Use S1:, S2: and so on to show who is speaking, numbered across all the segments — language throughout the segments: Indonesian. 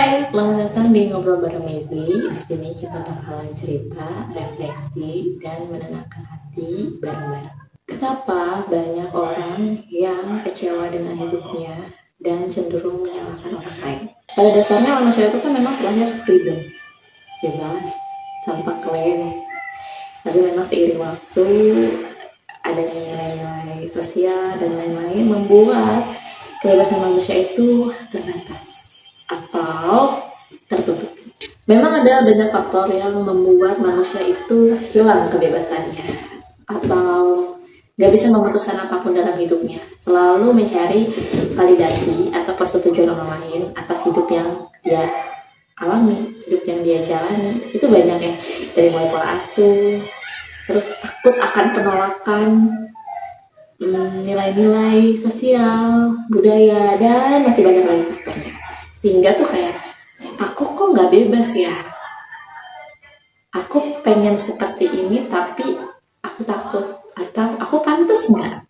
S1: Hai, selamat datang di Ngobrol Bareng Mezi. Di sini kita bakalan cerita, refleksi, dan menenangkan hati bareng-bareng. Kenapa banyak orang yang kecewa dengan hidupnya dan cenderung menyalahkan orang lain? Pada dasarnya manusia itu kan memang terlahir freedom, bebas, tanpa klaim. Tapi memang seiring waktu, adanya nilai-nilai sosial dan lain-lain membuat kebebasan manusia itu terbatas atau tertutup. Memang ada banyak faktor yang membuat manusia itu hilang kebebasannya atau gak bisa memutuskan apapun dalam hidupnya, selalu mencari validasi atau persetujuan orang lain atas hidup yang dia alami, hidup yang dia jalani. Itu banyak ya, dari mulai pola asuh, terus takut akan penolakan, nilai-nilai sosial, budaya, dan masih banyak lagi faktornya. Sehingga tuh kayak, aku kok nggak bebas ya? Aku pengen seperti ini tapi aku takut, atau aku pantas nggak?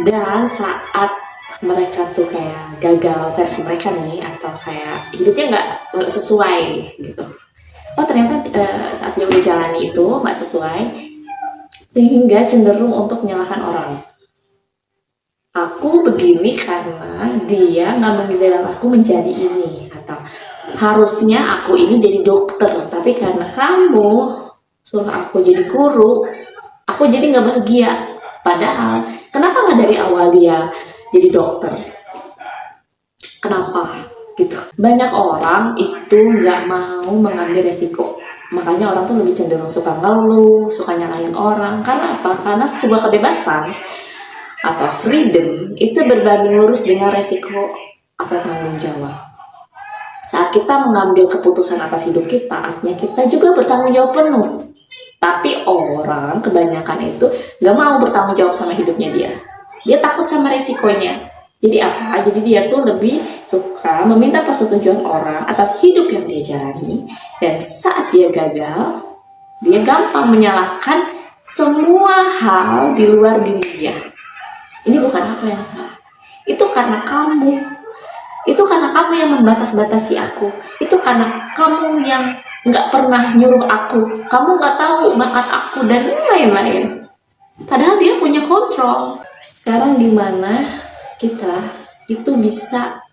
S1: Dan saat mereka tuh kayak gagal versi mereka nih, atau kayak hidupnya nggak sesuai gitu. Oh ternyata saat dia udah jalani itu nggak sesuai, sehingga cenderung untuk menyalahkan orang. Aku begini karena dia nggak mengizinkan aku menjadi ini, atau harusnya aku ini jadi dokter, tapi karena kamu suruh aku jadi guru, aku jadi nggak bahagia. Padahal kenapa nggak dari awal dia jadi dokter? Kenapa gitu? Banyak orang itu nggak mau mengambil resiko, makanya orang tuh lebih cenderung suka ngeluh, suka nyalahin orang. Karena apa? Karena sebuah kebebasan atau freedom itu berbanding lurus dengan resiko atau tanggung jawab. Saat kita mengambil keputusan atas hidup kita, artinya kita juga bertanggung jawab penuh. Tapi orang kebanyakan itu gak mau bertanggung jawab sama hidupnya dia. Dia takut sama resikonya. Jadi apa? Jadi dia tuh lebih suka meminta persetujuan orang atas hidup yang dia jalani. Dan saat dia gagal, dia gampang menyalahkan semua hal di luar diri dia. Ini bukan aku yang salah. Itu karena kamu. Itu karena kamu yang membatas-batasi aku. Itu karena kamu yang nggak pernah nyuruh aku, kamu nggak tahu bakat aku, dan lain-lain. Padahal dia punya kontrol. Sekarang dimana kita itu bisa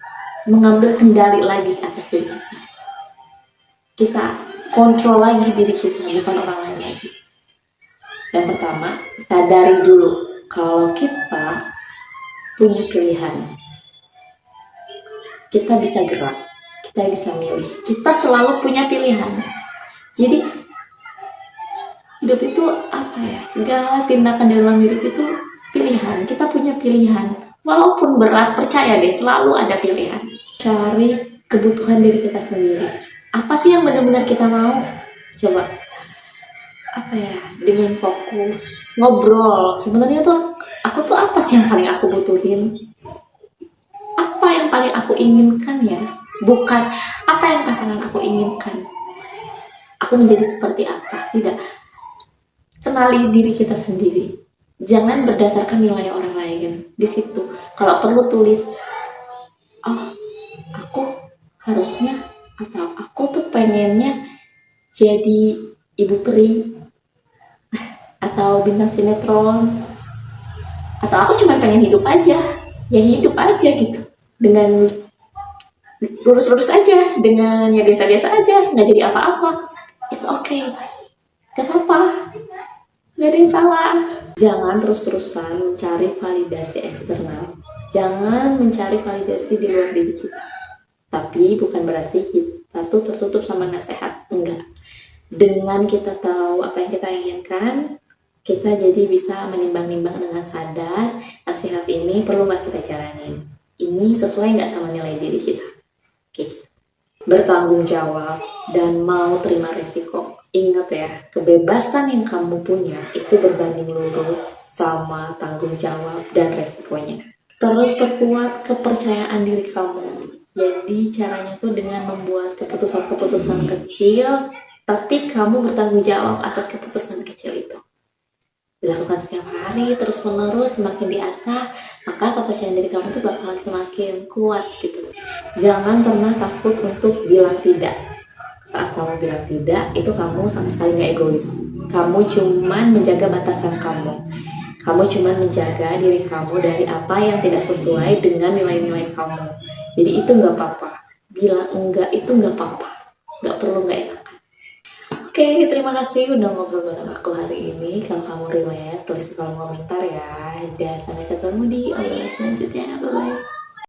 S1: mengambil kendali lagi atas diri kita. Kita kontrol lagi diri kita, bukan orang lain lagi. Yang pertama, sadari dulu kalau kita punya pilihan. Kita bisa gerak, kita bisa milih, kita selalu punya pilihan. Jadi hidup itu apa ya, segala tindakan dalam hidup itu pilihan. Kita punya pilihan, walaupun berat, percaya deh, selalu ada pilihan. Cari kebutuhan diri kita sendiri. Apa sih yang benar-benar kita mau? Coba apa ya, dengan fokus ngobrol, sebenarnya tuh aku tuh apa sih yang paling aku butuhin, apa yang paling aku inginkan ya, bukan apa yang pasangan aku inginkan, aku menjadi seperti apa. Tidak, kenali diri kita sendiri, jangan berdasarkan nilai orang lain. Di situ kalau perlu tulis, oh aku harusnya, atau aku tuh pengennya jadi ibu peri atau bintang sinetron, atau aku cuma pengen hidup aja, ya hidup aja gitu, dengan lurus-lurus aja, dengan ya biasa-biasa aja, nggak jadi apa-apa. It's okay, gak apa-apa, nggak ada yang salah. Jangan terus-terusan mencari validasi eksternal, jangan mencari validasi di luar diri kita. Tapi bukan berarti kita tuh tertutup sama nasihat, enggak. Dengan kita tahu apa yang kita inginkan, kita jadi bisa menimbang-nimbang dengan sadar, nasihat ini perlu nggak kita jalanin, ini sesuai nggak sama nilai diri kita, kayak gitu. Bertanggung jawab dan mau terima resiko. Ingat ya, kebebasan yang kamu punya itu berbanding lurus sama tanggung jawab dan resikonya. Terus perkuat kepercayaan diri kamu. Jadi caranya tuh dengan membuat keputusan-keputusan kecil, tapi kamu bertanggung jawab atas keputusan kecil itu. dilakukan setiap hari terus menerus, semakin diasah, maka kepercayaan diri kamu tuh bakalan semakin kuat gitu. Jangan pernah takut untuk bilang tidak. Saat kamu bilang tidak, itu kamu sama sekali nggak egois. Kamu cuman menjaga batasan kamu. Kamu cuman menjaga diri kamu dari apa yang tidak sesuai dengan nilai-nilai kamu. Jadi itu nggak apa-apa. Bilang enggak itu nggak apa-apa. Nggak perlu nggak enakan. Oke, terima kasih udah ngobrol bareng aku hari ini. Kalau kamu relate, tulis di kolom komentar ya. Dan sampai ketemu di obrolan selanjutnya. Bye-bye.